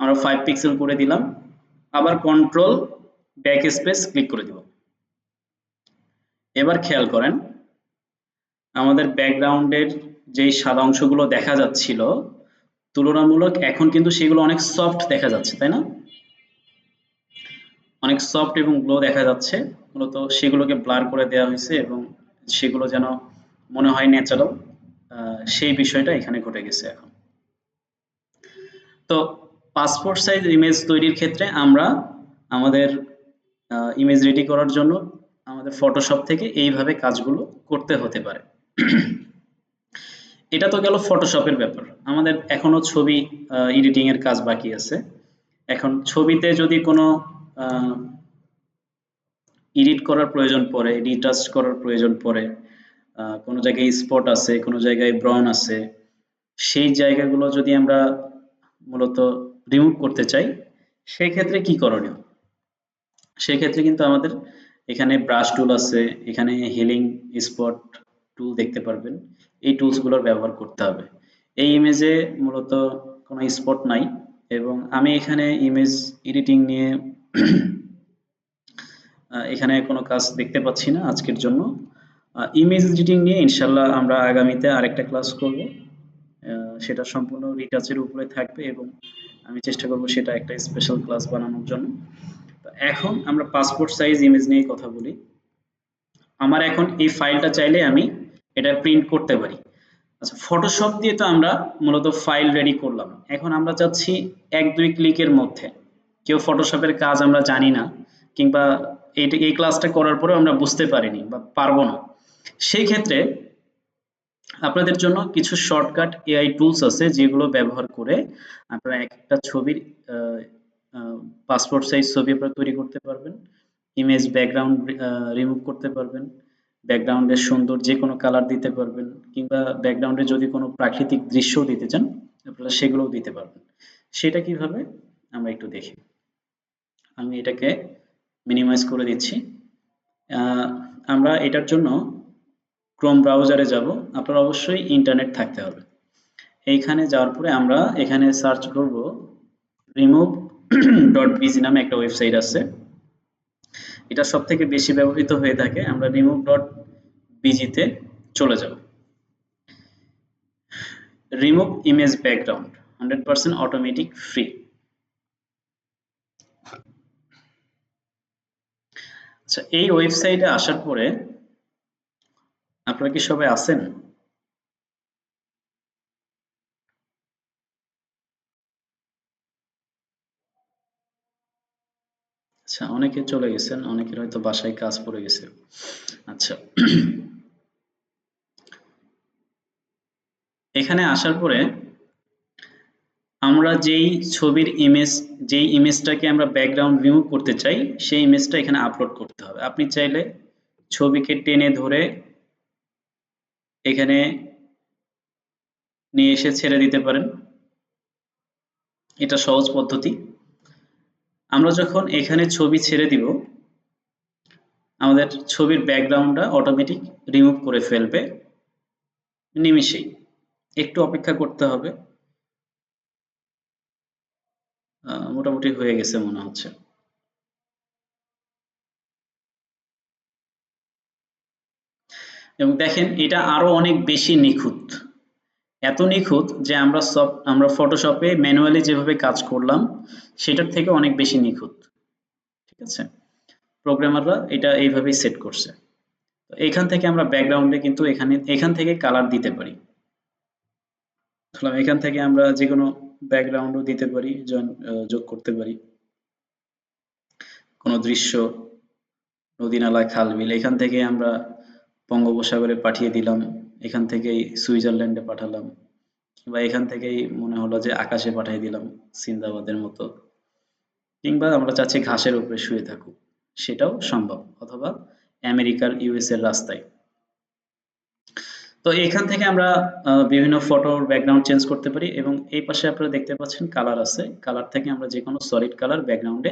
আমরা 5 পিক্সেল করে দিলাম। আবার কন্ট্রোল ব্যাক স্পেস ক্লিক করে দিব। এবার খেয়াল করেন আমাদের ব্যাকগ্রাউন্ডের যেই সাদা অংশগুলো দেখা যাচ্ছিল, তুলনামূলক এখন কিন্তু সেগুলো অনেক সফট দেখা যাচ্ছে, তাই না? অনেক সফট এবং গ্লো দেখা যাচ্ছে। মূলত সেগুলোকে ব্লার করে দেওয়া হয়েছে এবং সেগুলো যেন মনে হয় ন্যাচারাল, সেই বিষয়টা এখানে ঘটে গেছে এখন। তো পাসপোর্ট সাইজ ইমেজ তৈরির ক্ষেত্রে আমরা আমাদের ইমেজ রেডি করার জন্য আমাদের ফটোশপ থেকে এইভাবে কাজগুলো করতে হতে পারে। এটা তো গেল ফটোশপের ব্যাপার। আমাদের এখনো ছবি এডিটিং এর কাজ বাকি আছে। এখন ছবিতে যদি কোনো এডিট করার প্রয়োজন পড়ে, রিটাচ করার প্রয়োজন পড়ে, কোনো জায়গায় স্পট আছে, কোনো জায়গায় ব্রাউন আছে, সেই জায়গাগুলো যদি আমরা মূলত রিমুভ করতে চাই, সেই ক্ষেত্রে কি করণীয়? সেক্ষেত্রে কিন্তু আমাদের এখানে ব্রাশ টুল আছে, এখানে হিলিং স্পট টুল দেখতে পারবেন। এই টুলসগুলোর ব্যবহার করতে হবে। এই ইমেজে মূলত কোনো স্পট নাই এবং আমি এখানে ইমেজ এডিটিং নিয়ে এখানে কোনো কাজ দেখতে পাচ্ছি না আজকের জন্য। ইমেজ এডিটিং নিয়ে ইনশাল্লাহ আমরা আগামীতে আরেকটা ক্লাস করব। সেটা সম্পূর্ণ রিটাচের উপরে থাকবে এবং আমি চেষ্টা করব সেটা একটা স্পেশাল ক্লাস বানানোর জন্য। তো এখন আমরা পাসপোর্ট সাইজ ইমেজ নিয়ে কথা বলি। আমার এখন এই ফাইলটা চাইলে আমি এটা প্রিন্ট করতে পারি। আচ্ছা, ফটোশপ দিয়ে তো আমরা মূলত ফাইল রেডি করলাম। এখন আমরা চাচ্ছি ১-২ ক্লিকের মধ্যে। কেউ ফটোশপের কাজ আমরা জানি না, কিংবা এই ক্লাসটা করার পরেও আমরা বুঝতে পারিনি বা পারবো না। সেই ক্ষেত্রে আপনাদের জন্য কিছু শর্টকাট এআই টুলস আছে যেগুলো ব্যবহার করে আপনারা একটা ছবির পাসপোর্ট সাইজ ছবি আপনারা তৈরি করতে পারবেন, ইমেজ ব্যাকগ্রাউন্ড রিমুভ করতে পারবেন, ব্যাকগ্রাউন্ডের সুন্দর যে কোনো কালার দিতে পারবেন, কিংবা ব্যাকগ্রাউন্ডে যদি কোনো প্রাকৃতিক দৃশ্য দিতে চান আপনারা সেগুলোও দিতে পারবেন। সেটা কিভাবে আমরা একটু দেখি। আমি এটাকে মিনিমাইজ করে দিচ্ছি। আহ, আমরা এটার জন্য ক্রোম ব্রাউজারে যাব। আপনার অবশ্যই ইন্টারনেট থাকতে হবে। এইখানে যাওয়ার পরে আমরা এখানে সার্চ করব remove.bg নামে একটা ওয়েবসাইট আছে। এটা সব থেকে বেশি ব্যবহৃত হয়ে থাকে। আমরা remove.bg তে চলে যাব। Remove image background 100% automatic free. আচ্ছা, এই ওয়েবসাইটে আসার পরে আপনারা কি সবাই আছেন? আচ্ছা, অনেকে চলে গেছেন, অনেকের হয়তো বাসায় কাজ পড়ে গেছে। আচ্ছা, এখানে আসার পরে আমরা যেই ইমেজটাকে আমরা ব্যাকগ্রাউন্ড রিমুভ করতে চাই সেই ইমেজটা এখানে আপলোড করতে হবে। আপনি চাইলে ছবিকে টেনে ধরে এখানে নিয়ে এসে ছেড়ে দিতে পারেন। এটা সহজ পদ্ধতি। আমরা যখন এখানে ছবি ছেড়ে দিব আমাদের ছবির ব্যাকগ্রাউন্ডটা অটোমেটিক রিমুভ করে ফেলবে নিমিষেই। একটু অপেক্ষা করতে হবে। মোটামুটি হয়ে গেছে মনে হচ্ছে। এবং দেখেন এটা আরো অনেক বেশি নিখুঁত। এত নিখুঁত যে আমরা ফটোশপে ম্যানুয়ালি যেভাবে কাজ করলাম সেটার থেকে অনেক বেশি নিখুঁত। ঠিক আছে? প্রোগ্রামাররা এটা এইভাবেই সেট করছে। তো এখান থেকে আমরা ব্যাকগ্রাউন্ডে কিন্তু এখান থেকে কালার দিতে পারি। ধরলাম এখান থেকে আমরা যেকোনো ব্যাকগ্রাউন্ডও দিতে পারি, যোগ করতে পারি। কোনো দৃশ্য, নদী নালা খাল বিল, এখান থেকে আমরা বঙ্গোপসাগরে পাঠিয়ে দিলাম, এখান থেকেই সুইজারল্যান্ডে পাঠালাম, কিংবা এখান থেকেই মনে হলো যে আকাশে পাঠিয়ে দিলাম সিন্দাবাদের মতো, কিংবা আমরা চাচ্ছি ঘাসের উপরে শুয়ে থাকুক, সেটাও সম্ভব, অথবা আমেরিকার ইউএস এর রাস্তায়। তো এখান থেকে আমরা বিভিন্ন ফটোর ব্যাকগ্রাউন্ড চেঞ্জ করতে পারি। এবং এই পাশে আপনারা দেখতে পাচ্ছেন কালার আছে, কালার থেকে আমরা যে কোনো সলিড কালার ব্যাকগ্রাউন্ডে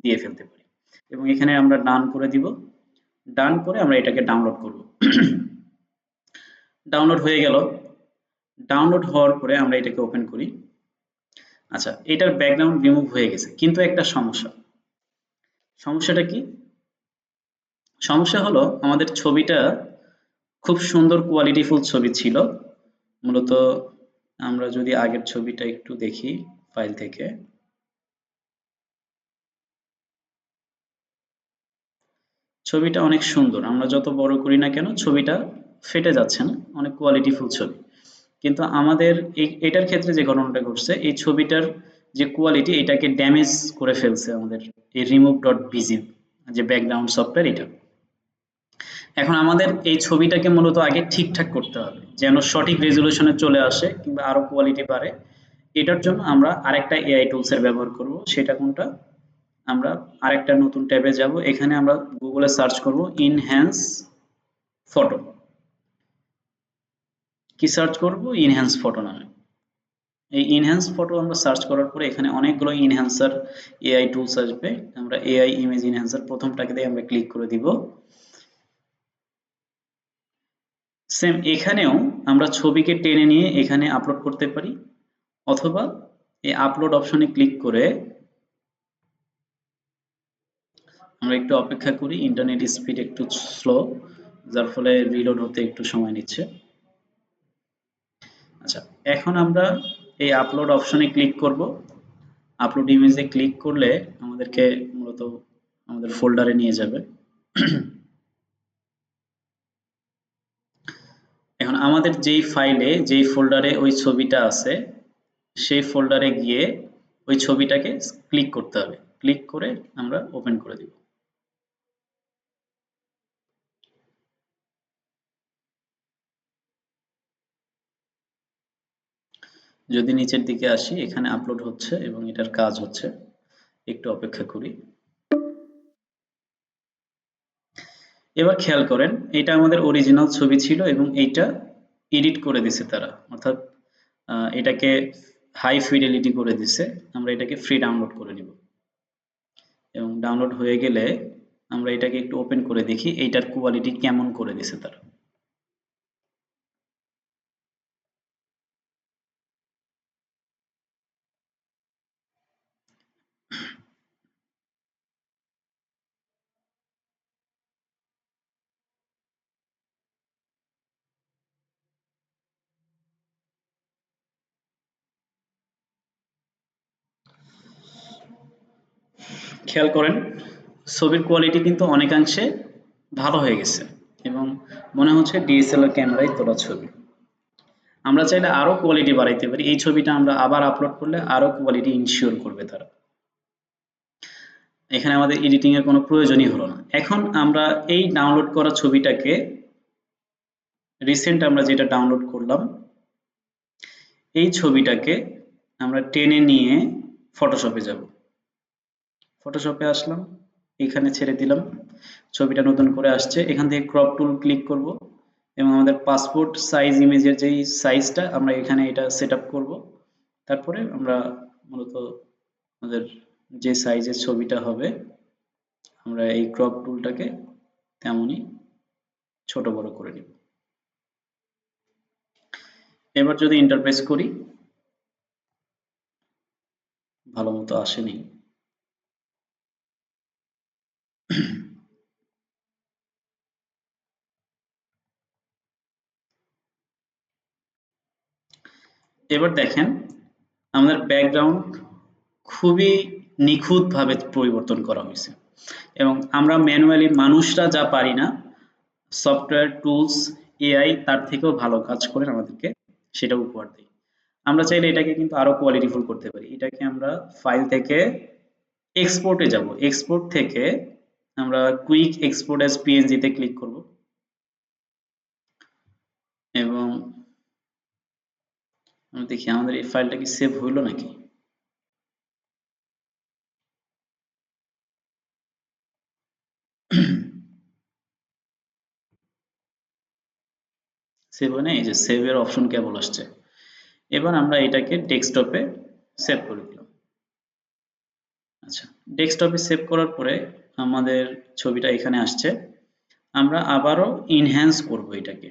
দিয়ে ফেলতে পারি। এবং এখানে আমরা ডান করে দিব। ডান করে আমরা এটাকে ডাউনলোড করব। ডাউনলোড হয়ে গেল। ডাউনলোড হওয়ার পরে আমরা এটাকে ওপেন করি। আচ্ছা, এটার ব্যাকগ্রাউন্ড রিমুভ হয়ে গেছে, কিন্তু একটা সমস্যা। সমস্যাটা কি? সমস্যা হলো আমাদের ছবিটা খুব সুন্দর কোয়ালিটিফুল ছবি ছিল। মূলত আমরা যদি আগের ছবিটা একটু দেখি ফাইল থেকে, ছবিটা অনেক সুন্দর। আমরা যত বড় করি না কেন ছবিটা ফেটে যাচ্ছে না, অনেক কোয়ালিটিফুল ছবি। কিন্তু আমাদের এটার ক্ষেত্রে যে ঘটনাটা ঘটছে, এই ছবিটার যে কোয়ালিটি এটাকে ড্যামেজ করে ফেলছে আমাদের এই remove.bg যে ব্যাকগ্রাউন্ড সফটওয়্যার এটা। এখন আমাদের এই ছবিটাকে মূলত আগে ঠিকঠাক করতে হবে যেন সঠিক রেজুলেশনে চলে আসে কিংবা আরো কোয়ালিটি বাড়ে। এটার জন্য আমরা আরেকটা এআই টুলস এর ব্যবহার করব। সেটা কোনটা? আমরা আরেকটা নতুন ট্যাবে যাব। এখানে আমরা গুগলে সার্চ করব ইনহ্যান্স ফটো। কি সার্চ করব? ইনহ্যান্স ফটো নামে। এই ইনহ্যান্স ফটো আমরা সার্চ করার পরে এখানে অনেকগুলো ইনহ্যান্সার এআই টুলস আসবে। আমরা এআই ইমেজ ইনহ্যান্সার প্রথমটাকে দিয়ে আমরা ক্লিক করে দিব। সেম এখানেও আমরা ছবিকে টেনে নিয়ে এখানে আপলোড করতে পারি, অথবা এই আপলোড অপশনে ক্লিক করে আমরা একটু অপেক্ষা করি। ইন্টারনেট স্পিড একটু স্লো, যার ফলে রিলোড হতে একটু সময় নিচ্ছে। আচ্ছা, এখন আমরা এই আপলোড অপশনে ক্লিক করব। আপলোড ইমেজে ক্লিক করলে আমাদেরকে মূলত আমাদের ফোল্ডারে নিয়ে যাবে। এখন আমাদের যেই ফাইলে যেই ফোল্ডারে ওই ছবিটা আছে সেই ফোল্ডারে গিয়ে ওই ছবিটাকে ক্লিক করতে হবে, ক্লিক করে আমরা ওপেন করে দিব। যদি নিচের দিকে আসি, এখানে আপলোড হচ্ছে এবং এটার কাজ হচ্ছে, একটু অপেক্ষা করি। এবার খেয়াল করেন, এটা আমাদের অরিজিনাল ছবি ছিল এবং এইটা এডিট করে দিছে তারা, অর্থাৎ এটাকে হাই ফিডেলিটি করে দিছে। আমরা এটাকে ফ্রি ডাউনলোড করে নিব এবং ডাউনলোড হয়ে গেলে আমরা এটাকে একটু ওপেন করে দেখি এইটার কোয়ালিটি কেমন করে দিছে তারা। খেয়াল করেন, ছবির কোয়ালিটি কিন্তু অনেকাংশে ভালো হয়ে গেছে এবং মনে হচ্ছে ডিএসএলআর ক্যামেরায় তোলা ছবি। আমরা চাইলে আরো কোয়ালিটি বাড়াইতে পারি, এই ছবিটা আমরা আবার আপলোড করলে আরো কোয়ালিটি ইনশিওর করবে তারা। এখানে আমাদের এডিটিং এর কোনো প্রয়োজনই হলো না। এখন আমরা এই ডাউনলোড করা ছবিটাকে, রিসেন্ট আমরা যেটা ডাউনলোড করলাম এই ছবিটাকে আমরা টেনে নিয়ে ফটোশপে যাব। ফটোশপে আসলাম, এখানে ছেড়ে দিলাম, ছবিটা নতুন করে আসছে। এখান থেকে ক্রপ টুল ক্লিক করব এবং আমাদের পাসপোর্ট সাইজ ইমেজের যেই সাইজটা আমরা এখানে এটা সেট আপ করবো। তারপরে আমরা মূলত আমাদের যে সাইজের ছবিটা হবে আমরা এই ক্রপ টুলটাকে তেমনই ছোট বড় করে নিব। এবার যদি ইন্টারপ্রেস করি, ভালো মতো আসেনি। এবার দেখেন আমাদের ব্যাকগ্রাউন্ড খুবই নিখুঁতভাবে পরিবর্তন করা হয়েছে এবং আমরা ম্যানুয়ালি মানুষরা যা পারি না, সফটওয়্যার টুলস এআই তার থেকেও ভালো কাজ করে আমাদেরকে সেটা উপহার দেয়। আমরা চাইলে এটাকে কিন্তু আরো কোয়ালিটিফুল করতে পারি। এটাকে আমরা ফাইল থেকে এক্সপোর্টে যাব, এক্সপোর্ট থেকে আমরা কুইক এক্সপোর্ট অ্যাজ পিএনজি তে ক্লিক করব এবং আমরা দেখি আমাদের এই ফাইলটা কি সেভ হইলো নাকি। সেভ হয় না, এই যে সেভ এর অপশন কেবল আসছে। এবার আমরা এটাকে ডেস্কটপে সেভ করে দিলাম। আচ্ছা, ডেস্কটপে সেভ করার পরে আমাদের ছবিটা এখানে আসছে। আমরা আবারও ইনহ্যান্স করব এটাকে।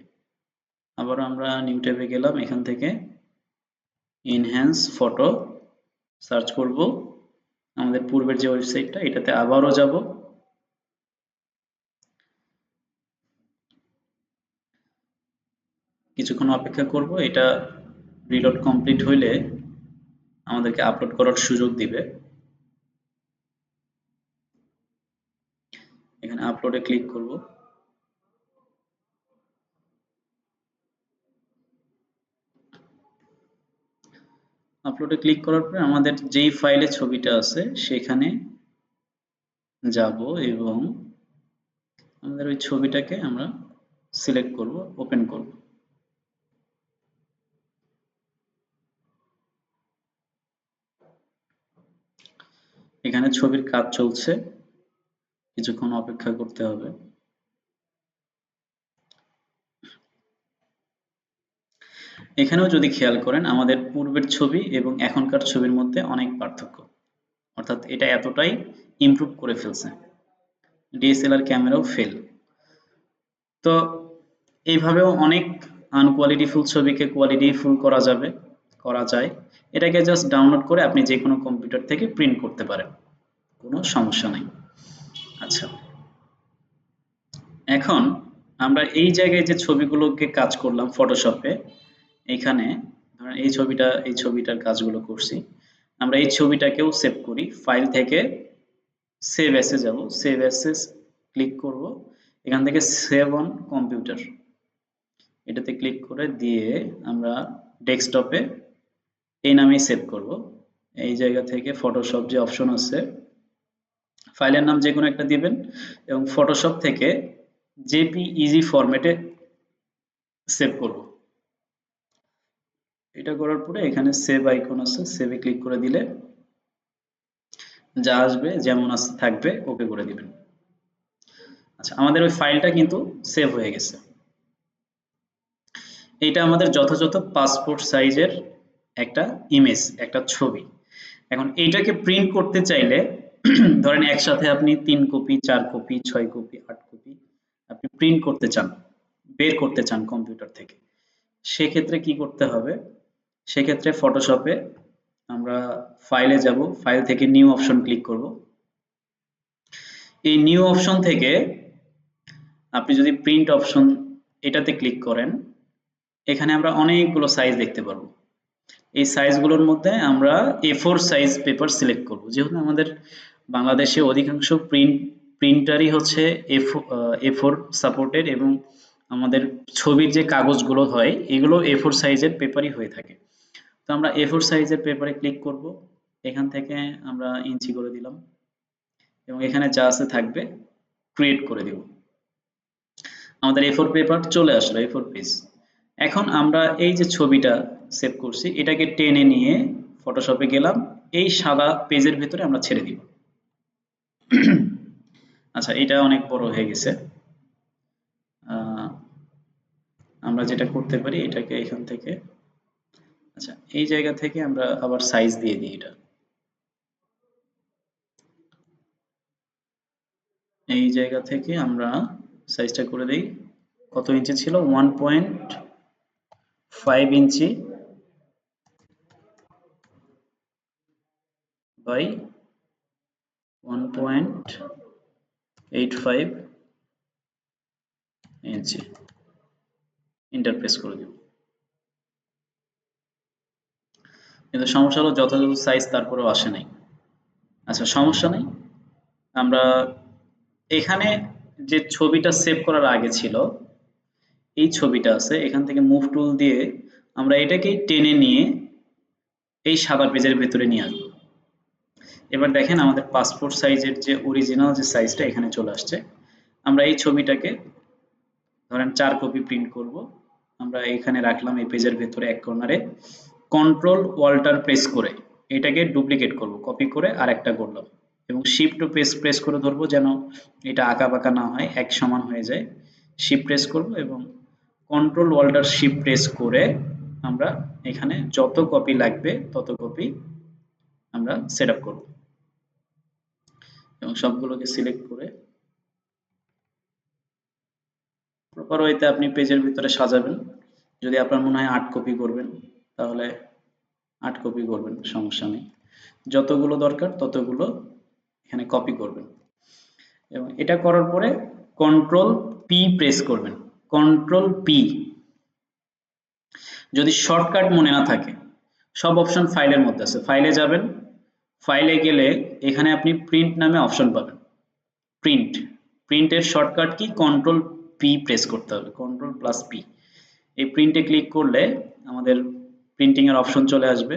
আবারও আমরা নিউ ট্যাবে গেলাম, এখান থেকে ইনহ্যান্স ফটো সার্চ করব। আমাদের পূর্বের যে ওয়েবসাইটটা এটাতে আবারও যাব। কিছুক্ষণ অপেক্ষা করব, এটা রিলোড কমপ্লিট হইলে আমাদেরকে আপলোড করার সুযোগ দিবে। এখানে আপলোডে ক্লিক করব। আপলোডে ক্লিক করার পরে আমাদের যেই ফাইলে ছবিটা আছে সেখানে যাব এবং আমাদের ওই ছবিটাকে আমরা সিলেক্ট করব, ওপেন করব। এখানে ছবির কাজ চলছে, কিছুক্ষণ অপেক্ষা করতে হবে। এখানেও যদি খেয়াল করেন আমাদের পূর্বের ছবি এবং এখনকার ছবির মধ্যে অনেক পার্থক্য, অর্থাৎ এটা এতটাই ইমপ্রুভ করে ফেলছে, ডিএসএলআর ক্যামেরাও ফেল। তো এইভাবেও অনেক আনকোয়ালিটিফুল ছবিকে কোয়ালিটিফুল করা যাবে, করা যায়। এটাকে জাস্ট ডাউনলোড করে আপনি যে কোনো কম্পিউটার থেকে প্রিন্ট করতে পারেন, কোনো সমস্যা নাই। আচ্ছা, এখন আমরা এই জায়গায় যে ছবিগুলোকে কাজ করলাম ফটোশপে, এখানে ধরেন এই ছবিটার কাজগুলো করছি, আমরা এই ছবিটাকেও সেভ করি। ফাইল থেকে সেভ অ্যাসে যাব, সেভ অ্যাসে ক্লিক করব, এখান থেকে সেভ অন কম্পিউটার এটাতে ক্লিক করে দিয়ে আমরা ডেস্কটপে এই নামেই সেভ করব। এই জায়গা থেকে ফটোশপ যে অপশন আছে, ফাইলের নাম যে কোনো একটা দিবেন এবং ফটোশপ থেকে জেপিইজি ফরম্যাটে সেভ করব। এটা করার পরে এখানে সেভ আইকন আছে, সেভে ক্লিক করে দিলে যা আসবে যেমন আছে থাকবে, ওকে করে দিবেন। আচ্ছা, আমাদের ওই ফাইলটা কিন্তু সেভ হয়ে গেছে। এটা আমাদের যথাযথ পাসপোর্ট সাইজের একটা ইমেজ, একটা ছবি। এখন এইটাকে প্রিন্ট করতে চাইলে ধরেন একসাথে আপনি 3 কপি, 4 কপি, 6 কপি, 8 কপি আপনি প্রিন্ট করতে চান, বের করতে চান কম্পিউটার থেকে। সেক্ষেত্রে কি করতে হবে? সেক্ষেত্রে ফটোশপে আমরা ফাইলে যাব, ফাইল থেকে নিউ অপশন ক্লিক করব। এই নিউ অপশন থেকে আপনি যদি প্রিন্ট অপশন এটাতে ক্লিক করেন, এখানে আমরা অনেকগুলো সাইজ দেখতে পারবো। এই সাইজগুলোর মধ্যে আমরা A4 সাইজ পেপার সিলেক্ট করব। যেহেতু আমাদের বাংলাদেশে অধিকাংশ প্রিন্টারই হচ্ছে A4 সাপোর্টেড এবং আমাদের ছবির যে কাগজগুলো হয় এগুলো A4 সাইজের পেপারই হয়ে থাকে। তো আমরা A4 সাইজের পেপারে ক্লিক করব। এখান থেকে আমরা ইঞ্চি করে দিলাম এবং এখানে যা আছে থাকবে ক্রিয়েট করে দিব। আমাদের A4 পেপার চলে আসলো, A4 পেজ। এখন আমরা এই যে ছবিটা সেভ করছি এটাকে টেনে নিয়ে ফটোশপে গেলাম, এই সাদা পেজের ভিতরে আমরা ছেড়ে দিব। আচ্ছা, এটা অনেক বড় হয়ে গেছে। আমরা যেটা করতে পারি এটাকে এখান থেকে, আচ্ছা এই জায়গা থেকে আমরা আবার সাইজ দিয়ে দিই। এটা এই জায়গা থেকে আমরা সাইজটা করে দেই। কত ইঞ্চি ছিল? 1.5 inch by 1.85 inch. Enter press করে দিব। কিন্তু সমস্যা হলো যথাযথ সাইজ তারপরেও আসে নাই। আচ্ছা, সমস্যা নেই। আমরা এখানে যে ছবিটা সেভ করার আগে ছিল এই ছবিটা আছে, এখান থেকে মুভ টুল দিয়ে আমরা এটাকেই টেনে নিয়ে এই সাদা পেজের ভেতরে নিয়ে আসবো। এবার দেখেন আমাদের পাসপোর্ট সাইজের যে অরিজিনাল যে সাইজটা এখানে চলে আসছে। আমরা এই ছবিটাকে ধরেন 4 কপি প্রিন্ট করব। আমরা এখানে রাখলাম এই পেজের ভেতরে এক কর্নারে। কন্ট্রোল ওয়াল্টার প্রেস করে এটাকে ডুপ্লিকেট করব, কপি করে আরেকটা করলাম এবং শিফট প্রেস করে ধরবো যেন এটা আঁকা বাঁকা না হয়, এক সমান হয়ে যায়। শিফট প্রেস করব এবং কন্ট্রোল ওয়াল্টার শিফট প্রেস করে আমরা এখানে যত কপি লাগবে তত কপি আমরা সেট আপ করবো এবং সবগুলোকে সিলেক্ট করে প্রপার ওয়েতে আপনি পেজের ভিতরে সাজাবেন। যদি আপনার মনে হয় 8 কপি করবেন তাহলে 8 কপি করবেন, সমস্যা নেই। যতগুলো দরকার ততগুলো এখানে কপি করবেন এবং এটা করার পরে কন্ট্রোল পি প্রেস করবেন। Control P. যদি শর্টকাট মনে না থাকে, সব অপশন ফাইলের মধ্যে আছে। ফাইলে যাবেন, ফাইলে গেলে এখানে আপনি প্রিন্ট নামে অপশন পাবেন। প্রিন্ট, প্রিন্টের shortcut key? Control P press করতে হবে, কন্ট্রোল প্লাস পি। এই প্রিন্টে ক্লিক করলে আমাদের প্রিন্টিং এর অপশন চলে আসবে।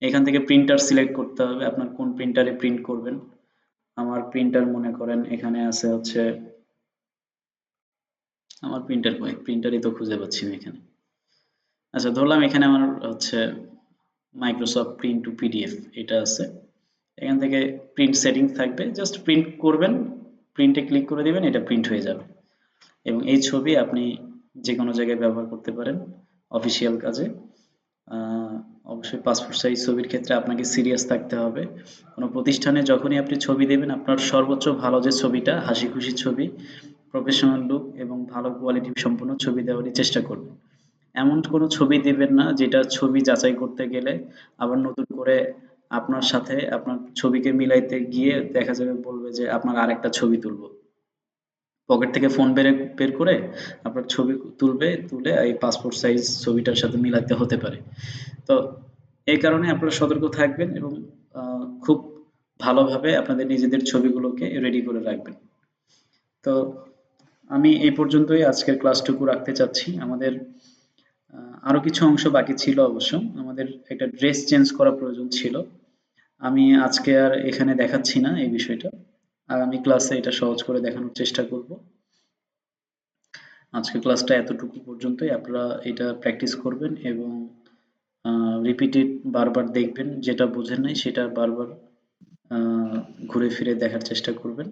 এখান থেকে প্রিন্টার সিলেক্ট করতে হবে, আপনার কোন প্রিন্টারে প্রিন্ট করবেন। আমার প্রিন্টার মনে করেন এখানে আছে হচ্ছে, আমার প্রিন্টার কই? প্রিন্টারই তো খুঁজে পাচ্ছি না এখানে। আচ্ছা, ধরলাম এখানে আমার হচ্ছে মাইক্রোসফট প্রিন্ট টু পিডিএফ এটা আছে। এখান থেকে প্রিন্ট সেটিংস থাকবে, জাস্ট প্রিন্ট করবেন, প্রিন্টে ক্লিক করে দিবেন, এটা প্রিন্ট হয়ে যাবে এবং এই ছবি আপনি যে কোনো জায়গায় ব্যবহার করতে পারেন অফিসিয়াল কাজে। আহ, অবশ্যই পাসপোর্ট সাইজ ছবির ক্ষেত্রে আপনাকে সিরিয়াস থাকতে হবে। কোনো প্রতিষ্ঠানে যখনই আপনি ছবি দেবেন আপনার সর্বোচ্চ ভালো যে ছবিটা, হাসি খুশি ছবি, প্রফেশনাল লুক এবং ভালো কোয়ালিটি সম্পন্ন ছবি দেওয়ারই চেষ্টা করবেন। এমন কোনো ছবি দিবেন না যেটা ছবি যাচাই করতে গেলে আবার নতুন করে আপনার সাথে আপনার ছবিকে মিলাইতে গিয়ে দেখা যাবে বলবে যে আপনার আরেকটা ছবি তুলবো। পকেট থেকে ফোন বের করে আপনার ছবি তুলবে, তুলে এই পাসপোর্ট সাইজ ছবিটার সাথে মিলাতে হতে পারে। তো এই কারণে আপনারা সতর্ক থাকবেন এবং খুব ভালোভাবে আপনাদের নিজেদের ছবিগুলোকে রেডি করে রাখবেন। তো আমি এই পর্যন্তই আজকের ক্লাসটুকু রাখতে চাচ্ছি। আমাদের আরো কিছু অংশ বাকি ছিল অবশ্য। আমাদের একটা ড্রেস চেঞ্জ করা প্রয়োজন ছিল। আমি আজকে আর এখানে দেখাচ্ছি না এই বিষয়টা। আগামী ক্লাসে এটা সহজ করে দেখানোর চেষ্টা করব। আজকের ক্লাসটা এতটুকু পর্যন্তই। আপনারা এটা প্র্যাকটিস করবেন এবং রিপিটেড বারবার দেখবেন। যেটা বোঝেন নাই সেটা বারবার ঘুরে ফিরে দেখার চেষ্টা করবেন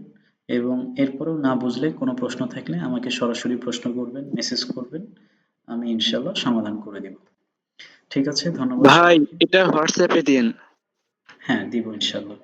এবং এরপরেও না বুঝলে কোনো প্রশ্ন থাকলে আমাকে সরাসরি প্রশ্ন করবেন, মেসেজ করবেন। আমি ইনশাআল্লাহ সমাধান করে দিব। ঠিক আছে, ধন্যবাদ ভাই সবাইকে। এটা হোয়াটসঅ্যাপে দিন। হ্যাঁ, দিব ইনশাআল্লাহ।